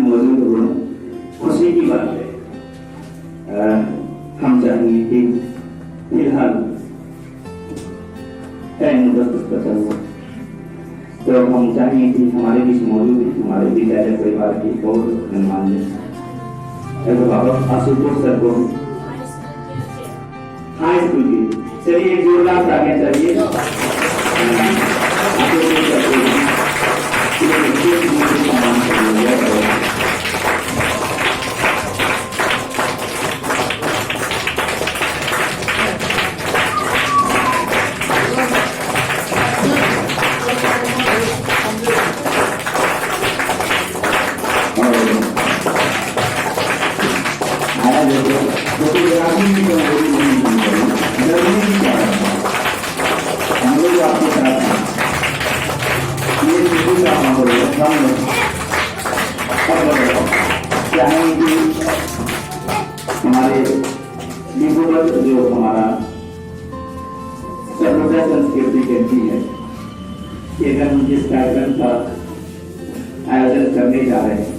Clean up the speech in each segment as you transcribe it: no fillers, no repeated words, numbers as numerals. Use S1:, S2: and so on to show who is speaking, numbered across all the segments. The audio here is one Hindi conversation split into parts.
S1: मौजूद हुए, खुशी की बात है। हम चाहेंगे कि फिलहाल टाइम बचा हुआ, तो हम चाहेंगे कि हमारे बीच मौजूद हमारे विद्यालय परिवार के बहुत मेहमान आशुतोष सर को हाई स्कूल की, चलिए एक जोरदार तालियां चाहिए। हमारे जो हमारा सर्वोदय संस्कृति केंद्र है कि अगर हम जिस कार्यक्रम का आयोजन करने जा रहे हैं,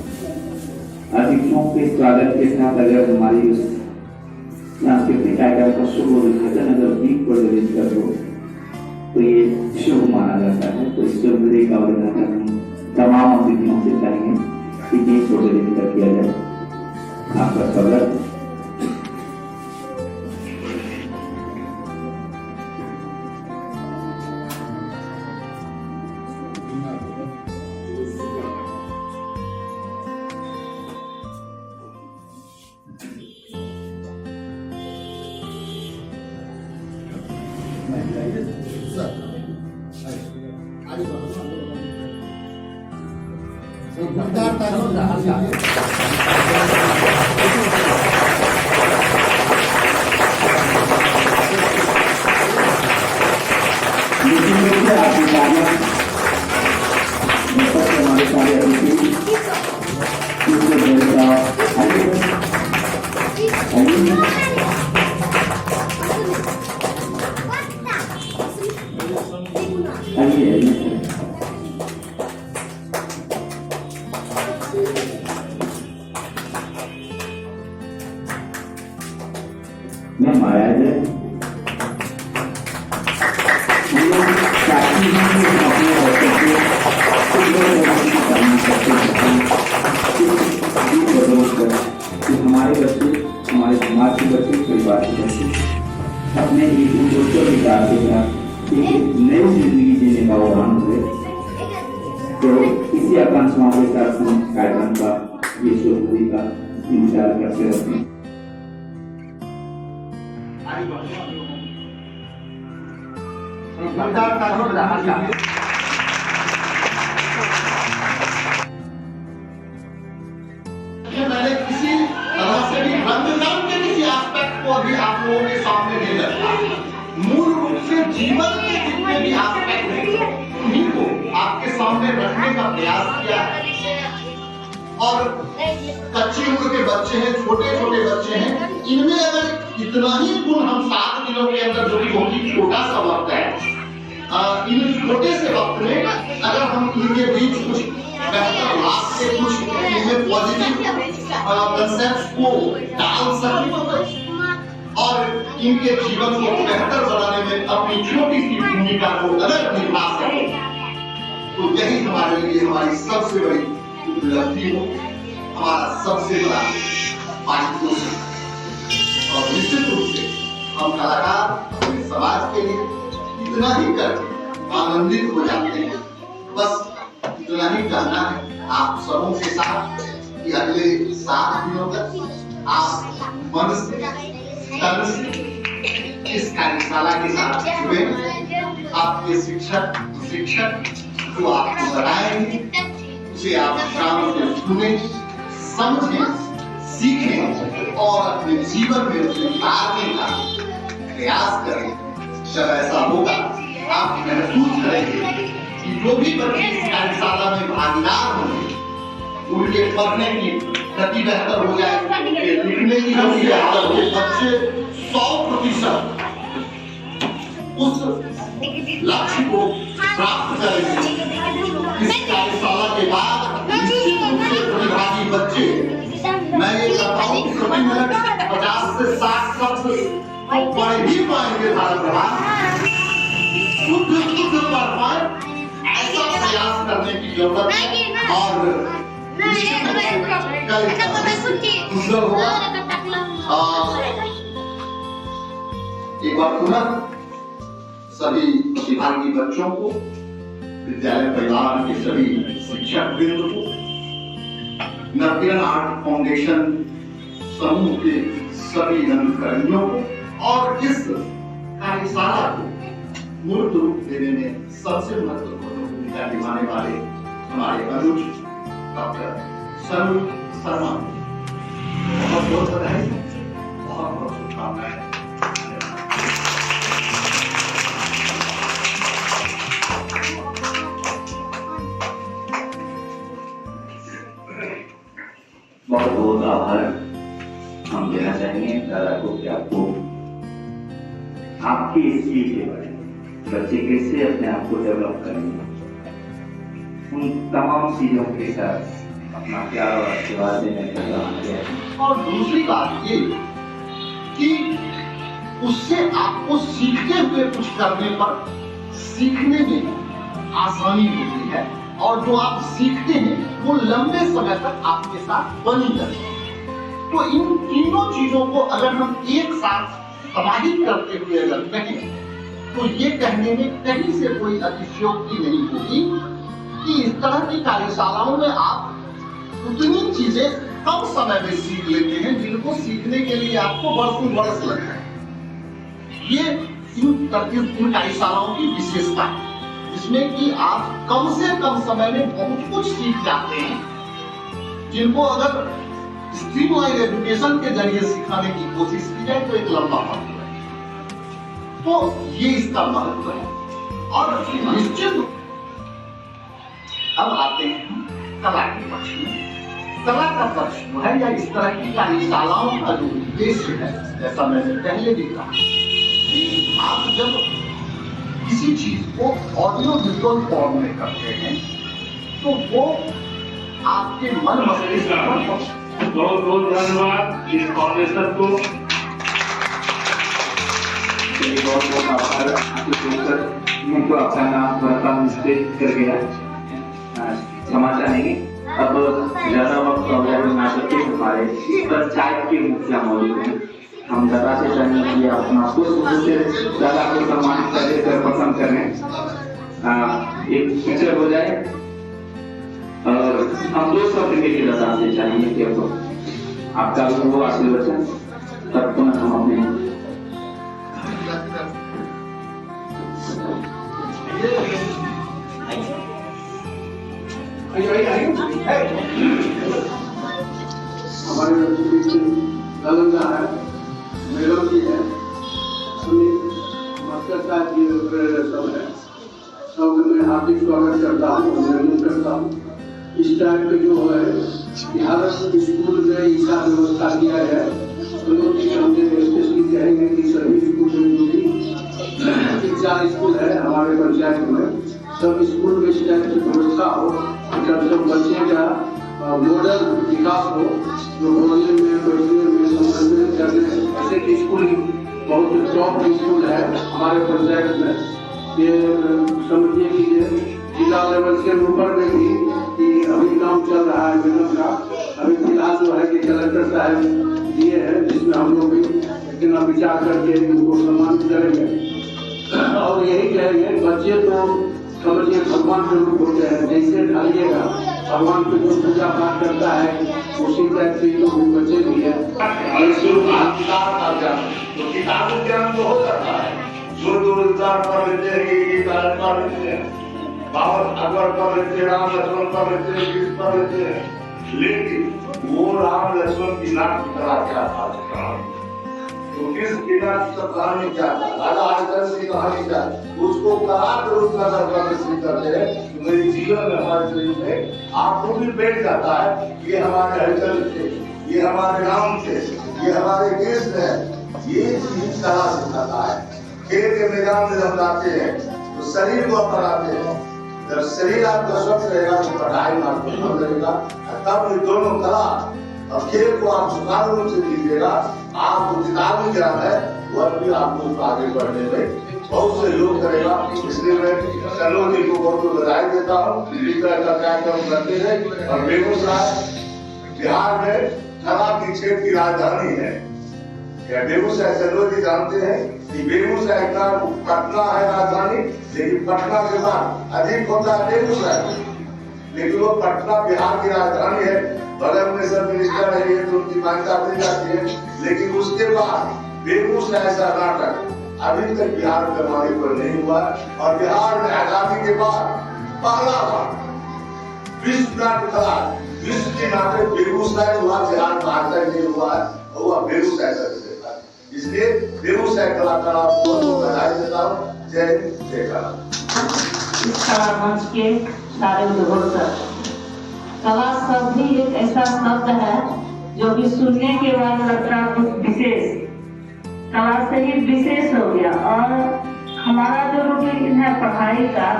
S1: अतिथियों के स्वागत के साथ अगर हमारी उस सांस्कृतिक कार्यक्रम का शुभ उद्घाटन अगर दीप प्रज्वलित कर दो तो ये शुभ माना जाता है। तो इस शुभ दिन का उद्घाटन हम तमाम अतिथियों से चाहेंगे कि दीप प्रज्वलित कर दिया जाए। आपका स्वागत। मैं माया है हमारे बच्चे, हमारे समाज के बच्चे, परिवार के बच्चे अपने एक उज्ज्वल विचार के साथ एक नई जिंदगी जीने का आह्वान है। तो इसी आकांक्षाओं के साथ हम कार्यक्रम का ये शुभ का इंतजार करते रहते हैं।
S2: मैंने किसी तरह से भी रंगदान के किसी एस्पेक्ट को अभी आप लोगों के सामने नहीं रखा। मूल रूप से जीवन के जितने भी एस्पेक्ट हैं उन्हीं को आपके सामने रखने का प्रयास किया है। और कच्ची उम्र के बच्चे हैं, छोटे छोटे बच्चे हैं, इनमें अगर इतना ही गुण हम 7 दिनों के अंदर, जो कि बहुत ही छोटा सा वक्त है, इन छोटे से वक्त में अगर हम इनके बीच कुछ बेहतर लाभ से कुछ इनमें पॉजिटिव कंसेप्ट्स को डाल सकें और इनके जीवन को बेहतर बनाने में अपनी छोटी सी भूमिका को अगर निभा सकें, तो यही हमारे लिए हमारी सबसे बड़ी उपलब्धि हो, हमारा सबसे बड़ा पारितोषिक है। और निश्चित रूप से हम कलाकार अपने समाज के लिए इतना ही करके आनंदित हो जाते हैं। बस इतना ही कहना है आप सबों के साथ कि अगले 7 दिनों तक आप मन से, तन से इस कार्यशाला के साथ जुड़े। आपके शिक्षक जो आपको बताएंगे उसे आप शाम से सुने, समझें, सीखें और अपने जीवन में उसे उतारने का प्रयास करें। जब ऐसा होगा आप महसूस करेंगे कि जो भी बच्चे इस कार्यशाला में भागीदार होंगे उनके पढ़ने की गति बेहतर हो जाएगी, लिखने की गति बेहतर हो, बच्चे 100% उस लक्ष्य को प्राप्त करेंगे। इस कार्यशाला के बाद निश्चित रूप से प्रतिभागी बच्चे साथ शब्द तो पढ़ ही पाएंगे भारत प्रधान, शुद्ध शुद्ध पढ़ पाए, ऐसा प्रयास करने की जरूरत है। और सुंदर होगा। एक बार पुनः सभी विभागीय बच्चों को, विद्यालय परिवार के सभी शिक्षक वृंद को, नर्पियन आर्ट फाउंडेशन समूह के सभी रंगकर्मियों को और इस कार्यशाला को मूर्त रूप देने में सबसे महत्वपूर्ण भूमिका निभाने वाले हमारे अनुज डॉक्टर सनु शर्मा बहुत बहुत बधाई, बहुत बहुत शुभकामनाएं।
S1: बहुत बहुत आभार हम देना चाहेंगे दादा को कि आपको आपकी इस चीज के बारे में बच्चे कैसे अपने आप को डेवलप करेंगे, उन तमाम चीजों के साथ अपना प्यार और आशीर्वाद देने का काम किया।
S2: और दूसरी बात ये कि उससे आपको सीखते हुए कुछ करने पर सीखने में आसानी होती है और जो आप सीखते हैं वो लंबे समय तक आपके साथ बनी रहती है। तो इन तीनों चीजों को अगर हम एक साथ समाहित करते हुए अगर कहें तो ये कहने में कहीं से कोई अतिशयोक्ति नहीं होगी कि इस तरह की कार्यशालाओं में आप उतनी चीजें कम समय में सीख लेते हैं जिनको सीखने के लिए आपको वर्षों वर्ष लगते हैं। ये इन कार्यशालाओं की विशेषता है, जिसमें कि आप कम से कम समय में बहुत कुछ सीख जाते हैं, जिनको अगर स्ट्रीमलाइन एजुकेशन के जरिए सिखाने की कोशिश की जाए तो एक लंबा वक्त है। तो ये इसका महत्व है। और निश्चित अब आते हैं कला के पक्ष में। कला का पक्ष जो है या इस तरह की कार्यशालाओं का जो उद्देश्य है, जैसा मैंने पहले भी कहा कि आप जब किसी चीज को ऑडियो विजुअल फॉर्म में करते हैं तो वो आपके मन मस्तिष्क पर
S3: बहुत बहुत धन्यवाद इस फाउंडेशन को।
S1: बहुत बहुत आभार आपके सुनकर मुझको आपका नाम बता मिस्टेक कर गया, क्षमा चाहेंगे। अब ज्यादा वक्त हो गया ना सकते हमारे पंचायत के मुखिया मौजूद हैं, हम दादा से चाहेंगे कि अपना पुष्प से दादा को सम्मानित कर पसंद करें। एक पिक्चर हो जाए और हम 2 शब्द के दादा से चाहेंगे कि आपका वो आशीर्वचन, तब पुनः हम अपने
S4: हमारे नालंदा है, मेलोडी है, सुनील मास्टर साहब जी सब है, सब मैं हार्दिक स्वागत करता हूँ, अभिनंदन करता हूँ। इस टाइप के जो है बिहार स्कूल में ऐसा व्यवस्था किया है, तो लोग हमने स्पेशली कहेंगे कि सभी स्कूल में जो भी 3-4 स्कूल है हमारे पंचायत में, सब स्कूल में इस टाइप की व्यवस्था हो, सब बच्चे का मॉडल विकास हो, जो बोलने में बैठने में समझने करने ऐसे स्कूल बहुत टॉप स्कूल है हमारे पंचायत में। ये समझिए कि ये जिला लेवल से ऊपर में भी कि अभी काम चल रहा है मेडम का, अभी फिलहाल जो है कि कलेक्टर साहब दिए हैं, जिसमें हम लोग भी इतना विचार करके उनको सम्मानित करेंगे। और यही कहेंगे बच्चे तो समझिए भगवान के रूप होते हैं, जैसे ढालिएगा भगवान को जो पूजा पाठ करता है उसी टाइप से जो बच्चे भी है।
S3: किताब ज्ञान तो हो जाता है, जो रोजगार कर लेते हैं, ये कारण कर लेते हैं, बाबा अकबर कर लेते हैं, राम लक्ष्मण कर लेते हैं, कृष्ण कर लेते हैं, लेकिन वो राम लक्ष्मण की नाक की तरह क्या था, तो किस बिना कहानी क्या था, राजा हरिश्चंद्र की कहानी क्या, उसको कला के रूप में अगर प्रदर्शित करते हैं तो मेरे जीवन में हमारे शरीर में आपको भी बैठ जाता है, ये हमारे हरिश्चंद्र थे, ये हमारे राम थे, ये हमारे कृष्ण है। ये चीज कला सिखाता है। खेल के मैदान में जब जाते हैं तो शरीर को अपनाते हैं, जब शरीर आपका स्वस्थ रहेगा तो पढ़ाई में आपको मन रहेगा, तब ये दोनों कला और खेल को आप सुचारू रूप से कीजिएगा, आपको किताबी ज्ञान है वह भी आपको आगे बढ़ने में बहुत सहयोग करेगा। इसलिए मैं सलोनी जी को बहुत बहुत बधाई देता हूँ, इस तरह का कार्यक्रम करते हैं। और बेगूसराय बिहार में कला की क्षेत्र की राजधानी है। बेगूसराय सलोनी जी जानते हैं कि बेगूसराय का पटना है राजधानी, लेकिन पटना के बाद अधिक होता है बेगूसराय, लेकिन वो पटना बिहार की राजधानी है। बगल में सब मिनिस्टर है, ये तो उनकी मान्यता दी जाती है, लेकिन उसके बाद बेगूसराय से कर्नाटक अभी तक बिहार का मालिक पर नहीं हुआ। और बिहार में आजादी के बाद पहला बार विश्व नाट्य कला, विश्व की नाटक बेगूसराय हुआ, बिहार में आज तक नहीं हुआ है, हुआ बेगूसराय का। इसलिए बेगूसराय कलाकारों को बधाई देता हूँ। जय हिंद, जय कला।
S5: इस कला मंच के सारे उद्घोषक, कला शब्द ही एक ऐसा शब्द है जो कि सुनने के बाद लगता है कुछ विशेष, कला से ही विशेष हो गया। और हमारा जो रूटीन है पढ़ाई का,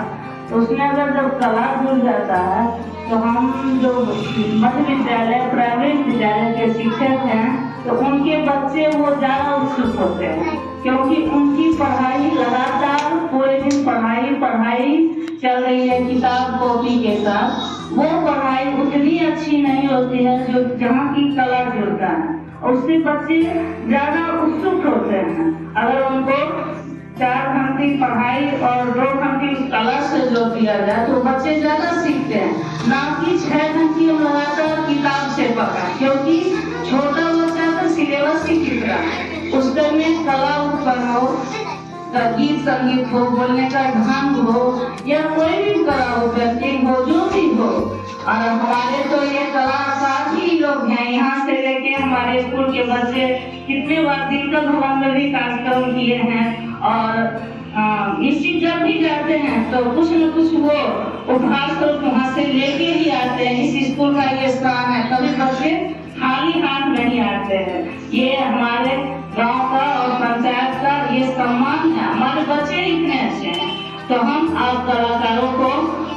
S5: उसमें अगर जब कला जुड़ जाता है तो हम जो मध्य विद्यालय प्राइवेट विद्यालय के शिक्षक हैं तो उनके बच्चे वो ज्यादा उत्सुक होते हैं, क्योंकि उनकी पढ़ाई लगातार पूरे दिन पढ़ाई चल रही है किताब कॉपी के साथ। वो पढ़ाई उतनी अच्छी नहीं होती है जो जहाँ की कला जुड़ता है, और उससे बच्चे ज्यादा उत्सुक होते हैं। अगर उनको 4 घंटे पढ़ाई और 2 घंटे कला से जो दिया जाए तो बच्चे ज्यादा सीखते हैं, ना कि 6 घंटे हम लगातार किताब से पढ़ा, क्योंकि छोटा बच्चा तो सिलेबस ही सीख रहा है, उसके में कला उत्पन्न हो, गीत संगीत हो, बोलने का ढंग हो, या कोई भी कला हो, पेंटिंग हो, जो भी हो। और हमारे तो ये कलाकार ही लोग हैं, यहाँ से लेके हमारे स्कूल के बच्चे कितने बार दिक्कत भवन में भी कार्यक्रम किए हैं। और निश्चित जब भी जाते हैं तो कुछ न कुछ वो उपहार स्वरूप वहाँ से लेके ही आते हैं। इस स्कूल का ये स्थान है, कभी बच्चे खाली हाथ नहीं आते हैं। ये हमारे गांव का और पंचायत का ये सम्मान है, हमारे बच्चे इतने अच्छे हैं। तो हम आप कलाकारों को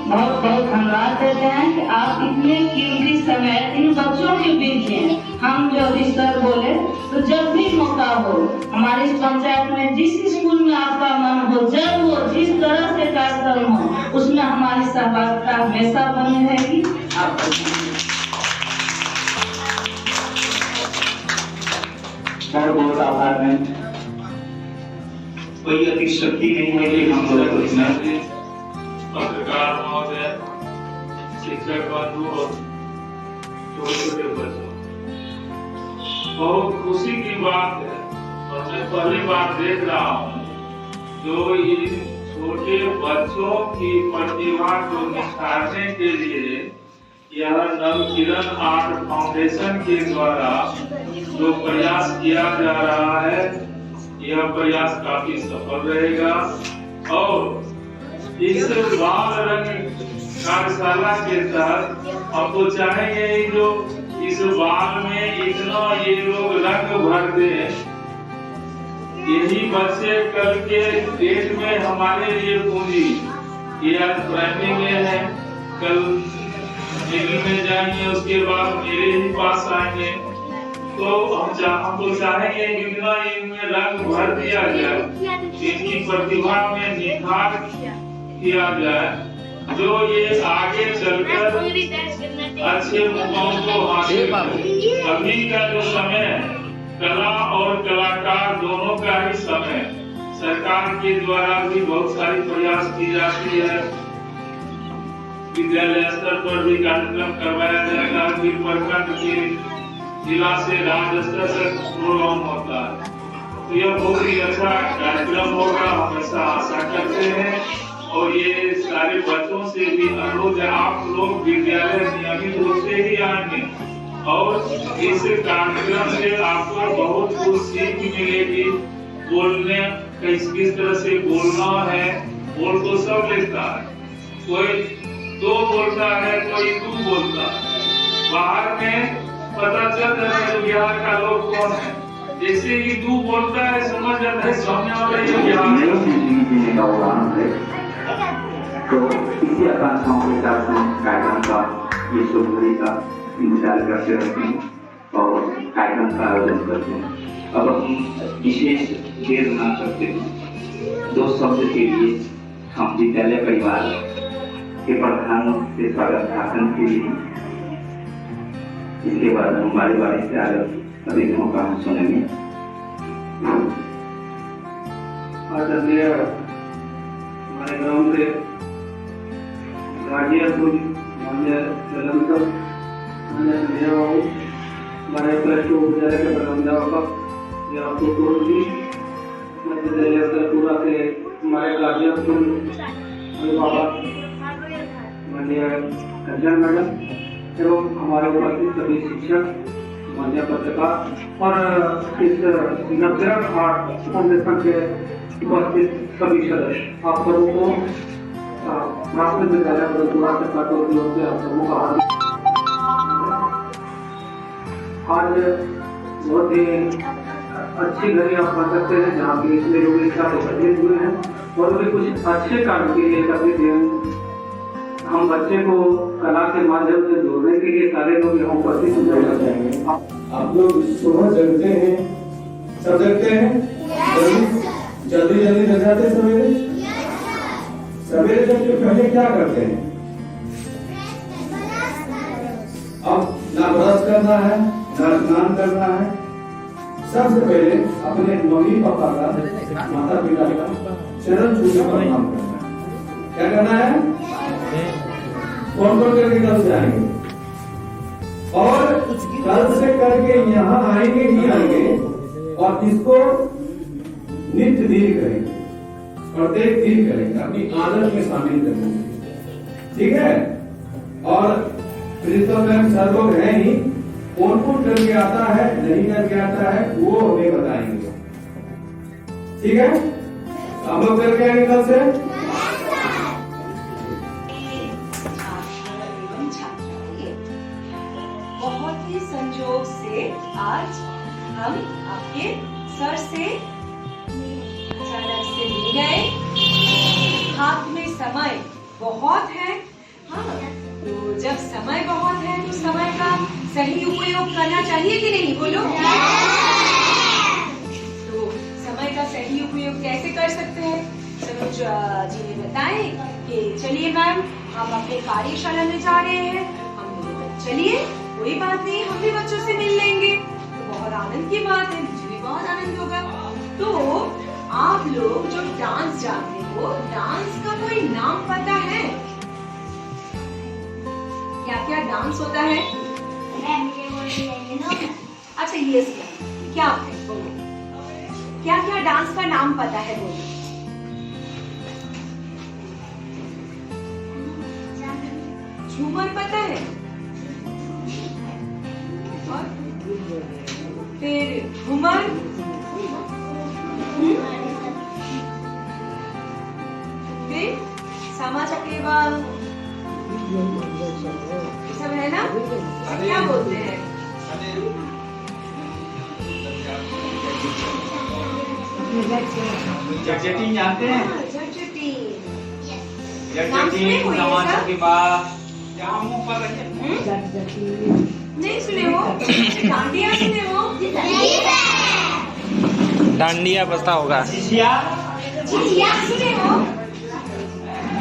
S5: बहुत बहुत धन्यवाद देते हैं कि आप इतने कीमती समय इन बच्चों के बीच में हम जो रिश्तर बोले, तो जब भी मौका हो हमारे इस पंचायत में जिस स्कूल में आपका मन हो, जब हो जिस तरह से कार्यक्रम हो, उसमें हमारी सहभागिता हमेशा बनी रहेगी।
S1: बहुत आभार है। कोई अति शक्ति नहीं है कि हम लोग इतना
S6: पत्रकार महोदय, शिक्षक बंधु और छोटे बच्चों, बहुत खुशी की बात है। और मैं पहली बार देख रहा हूँ जो इन छोटे बच्चों की प्रतिभा को निखारने के लिए यह नवकिरण आर्ट फाउंडेशन के द्वारा जो प्रयास किया जा रहा है, यह प्रयास काफी सफल रहेगा। और इस बाल रंग कार्यशाला के तहत हम तो चाहेंगे जो इस बाल में इतना ये लोग रंग भर दे, यही बच्चे कल के डेट में हमारे लिए पूंजी। ये आज प्राइमरी में है, कल मिडिल में जाएंगे, उसके बाद मेरे ही पास आएंगे। तो हम तो चाहेंगे इतना इनमें रंग भर दिया जाए, इनकी प्रतिभा में निखार किया जाए, जो ये आगे चलकर अच्छे मुकाम को हासिल करें। अभी का जो समय कला और कलाकार दोनों का ही समय, सरकार के द्वारा भी बहुत सारी प्रयास की जाती है। विद्यालय स्तर पर भी कार्यक्रम करवाया जाता है, फिर प्रखंड के जिला से राज्य स्तर तक प्रोग्राम होता है। तो यह बहुत ही अच्छा कार्यक्रम होगा, हमेशा आशा करते हैं। और ये सारे बच्चों से भी अनुरोध है, आप लोग विद्यालय नियमित रूप से ही आएंगे और इस कार्यक्रम से आपको बहुत कुछ सीख मिलेगी। बोलने किस तरह से बोलना है, बोल तो सब लेता है, कोई 2 बोलता है, कोई 2 बोलता है। बाहर में पता चल जाता है बिहार का लोग कौन है, जैसे ही 2 बोलता है समझ जाता है सामने वाला ये बिहार है।
S1: तो इसी आकांक्षाओं के साथ हम कार्यक्रम का ये शुभ घड़ी का इंतजार करते रहते हैं। और कार्यक्रम का आयोजन करते हैं। अब हम विशेष देर न करते हैं, 2 शब्द के लिए हम विद्यालय परिवार के प्रधान से स्वागत भाषण के लिए, इसके बाद हमारे बारे से आगे अतिथियों का हम सुनेंगे।
S4: आदरणीय हमारे गांव के गाजियापुर मान्य जलंधर मान्य संजय बाबू, हमारे +2 विद्यालय के प्रबंधक या जी, मध्य विद्यालय उदयपुरा के हमारे गाजियापुर बाबा मान्य कल्याण मैडम एवं हमारे उपस्थित सभी शिक्षक, मान्य पत्रकार और इस नवग्रह आर्ट फाउंडेशन के उपस्थित सभी सदस्य, आप सबों को प्राथमिक विद्यालय बदलपुरा से छात्रों की ओर से आप सबों का आज बहुत ही अच्छी घड़ी आप कह सकते हैं जहाँ की इसमें लोग एकत्रित हुए हैं और भी कुछ अच्छे काम के लिए एकत्रित हैं। हम बच्चे को कला के माध्यम से जोड़ने के लिए सारे लोग यहाँ उपस्थित होना चाहेंगे।
S7: आप लोग सुबह जगते हैं, सब जगते हैं, जल्दी जल्दी जग जाते हैं सवेरे। सवेरे जग के पहले क्या करते हैं? अब ना ब्रश करना है, ना स्नान करना है, सबसे पहले अपने मम्मी पापा का, माता पिता का चरण छूने का काम करना है। क्या करना है? कौन कौन करके कल से आएंगे और कल से करके यहाँ आएंगे ही आएंगे और इसको नित्य दिन करेंगे, प्रत्येक दिन करेंगे, अपनी आदत में शामिल करेंगे। ठीक है? और प्रिंसिपल मैम सर लोग हैं ही, कौन कौन करके आता है, नहीं करके आता है, वो हमें बताएंगे। ठीक है? आप लोग करके आएंगे कल से?
S8: बहुत ही संजोग से आज हम आपके सर से अचानक से मिल गए। हाथ में समय बहुत है, हाँ, तो जब समय बहुत है तो समय का सही उपयोग करना चाहिए कि नहीं, बोलो। तो समय का सही उपयोग कैसे कर सकते हैं? सरोज जी ने बताएं कि चलिए मैम हम अपने कार्यशाला में जा रहे हैं, हम चलिए कोई बात नहीं, हम भी बच्चों से मिल लेंगे। तो बहुत आनंद की बात है, मुझे भी बहुत आनंद होगा। तो आप लोग जो डांस जानते हो, डांस का कोई नाम पता है? क्या क्या डांस होता है? अच्छा ये क्या है, बोलो क्या क्या डांस का नाम पता है, बोलो। झूमर पता है, और फिर घूमर, फिर सामा चकेवा, सब है ना? क्या बोलते हैं?
S9: जटजटी जानते हैं?
S8: जटजटी,
S9: जटजटी, सामा चकेवा, जहाँ मुंह पर
S8: नहीं सुने हो? डांडिया सुने हो?
S10: डांडिया पता होगा।
S8: झिझिया सुने हो?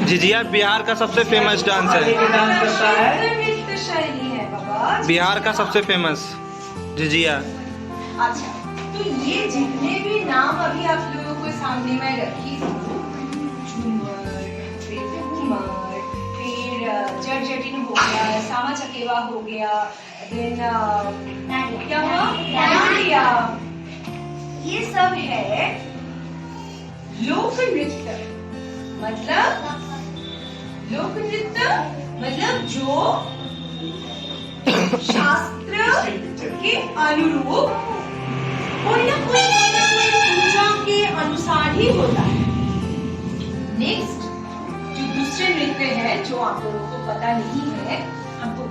S10: झिझिया बिहार का सबसे फेमस डांस है।
S8: नृत्य शैली है बाबा,
S10: बिहार का सबसे फेमस झिझिया।
S8: अच्छा, तो ये जितने भी नाम अभी आप लोगों को सामने में रखी हूँ, झूमर, फिर घूमर, फिर जटजटिन हो गया, सामा चकेवा हो गया, देन क्या हुआ, डांडिया, ये सब है लोक नृत्य। मतलब लोक नृत्य मतलब जो शास्त्र के अनुरूप कोई ना कोई पूजा के अनुसार ही होता है। नेक्स्ट जो दूसरे नृत्य है जो आप लोगों को पता नहीं है, हमको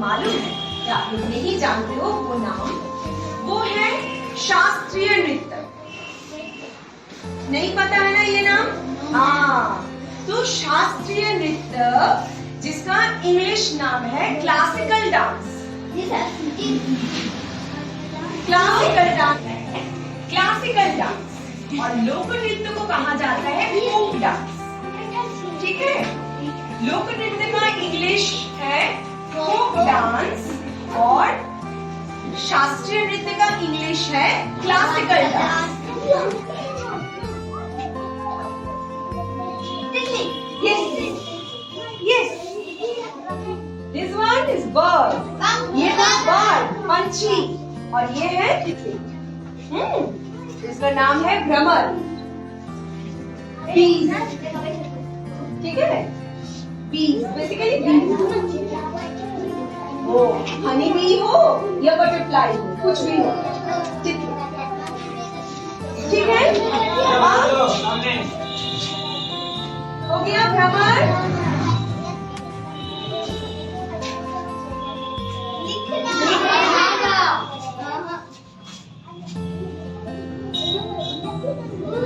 S8: मालूम है कि आप लोग नहीं जानते हो वो नाम, वो है शास्त्रीय नृत्य। नहीं पता है ना ये नाम? हाँ, तो शास्त्रीय नृत्य जिसका इंग्लिश नाम है classical dance. Classical dance, classical dance और लोक नृत्य को कहा जाता है फोक डांस। ठीक है, लोक नृत्य का इंग्लिश है फोक डांस और शास्त्रीय नृत्य का इंग्लिश है classical dance. Yes. This one is bird. ये है bird, पंछी, और ये है इसका नाम है भ्रमर। Bees. ठीक है, bees, basically bees. वो हनी बी हो या बटरफ्लाई हो, कुछ भी हो, ठीक है। हो गया भ्रमर।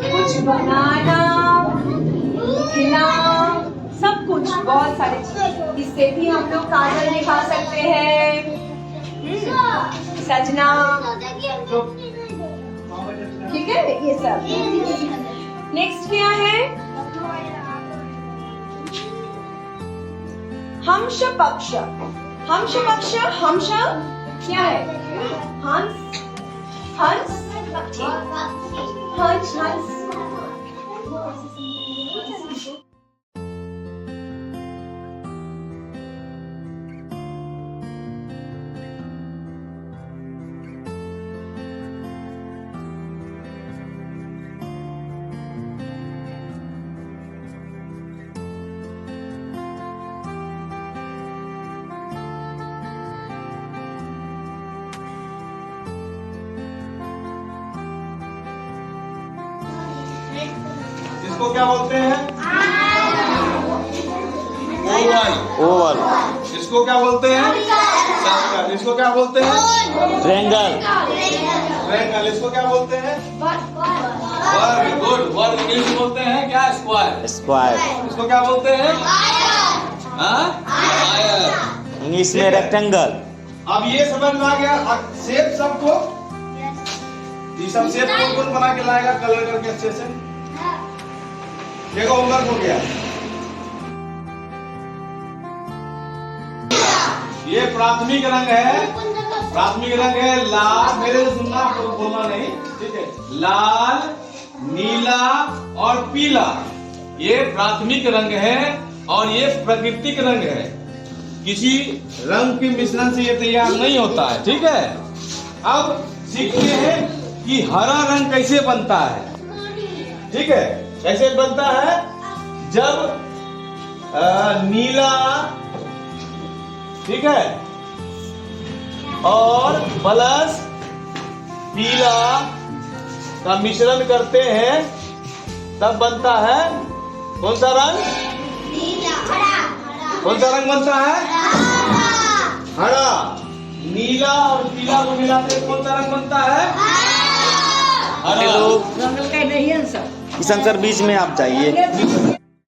S8: कुछ बनाना, लिखना, सब कुछ, बहुत सारे चीज। इससे भी हम लोग काजल दिखा सकते हैं, सजना, ठीक है, ये सब। नेक्स्ट क्या है? हंस पक्ष। हंस पक्ष, हंस क्या है? हंस, हंस, हंस, हंस।
S3: इसको क्या बोलते हैं? ओवल।
S10: ओवल।
S3: इसको क्या बोलते हैं? सर्कल। इसको क्या बोलते हैं?
S10: ट्रायंगल।
S3: ट्रायंगल। इसको क्या बोलते हैं? वर्ग। गुड। वर्ग इंग्लिश में बोलते हैं क्या? स्क्वायर।
S10: स्क्वायर।
S3: इसको क्या बोलते हैं? आयर।
S10: इंग्लिश में रेक्टेंगल।
S3: अब ये समझ में आ गया शेप सबको? ये सब शेप कौन बना के लाएगा कलर करके अच्छे से? देखो होमवर्क हो गया। ये प्राथमिक रंग है, प्राथमिक रंग है लाल, मेरे से सुनना, बोलना नहीं, ठीक है। लाल, नीला और पीला ये प्राथमिक रंग है और ये प्राकृतिक रंग है। किसी रंग के मिश्रण से ये तैयार नहीं होता है, ठीक है। अब सीखते हैं कि हरा रंग कैसे बनता है, ठीक है। कैसे बनता है? जब नीला, ठीक है, और प्लस पीला का मिश्रण करते हैं तब बनता है कौन सा रंग? कौन सा रंग बनता है? हरा। नीला और पीला को मिलाते कौन सा रंग बनता है? हरा।
S10: किशन सर बीच में आप जाइए।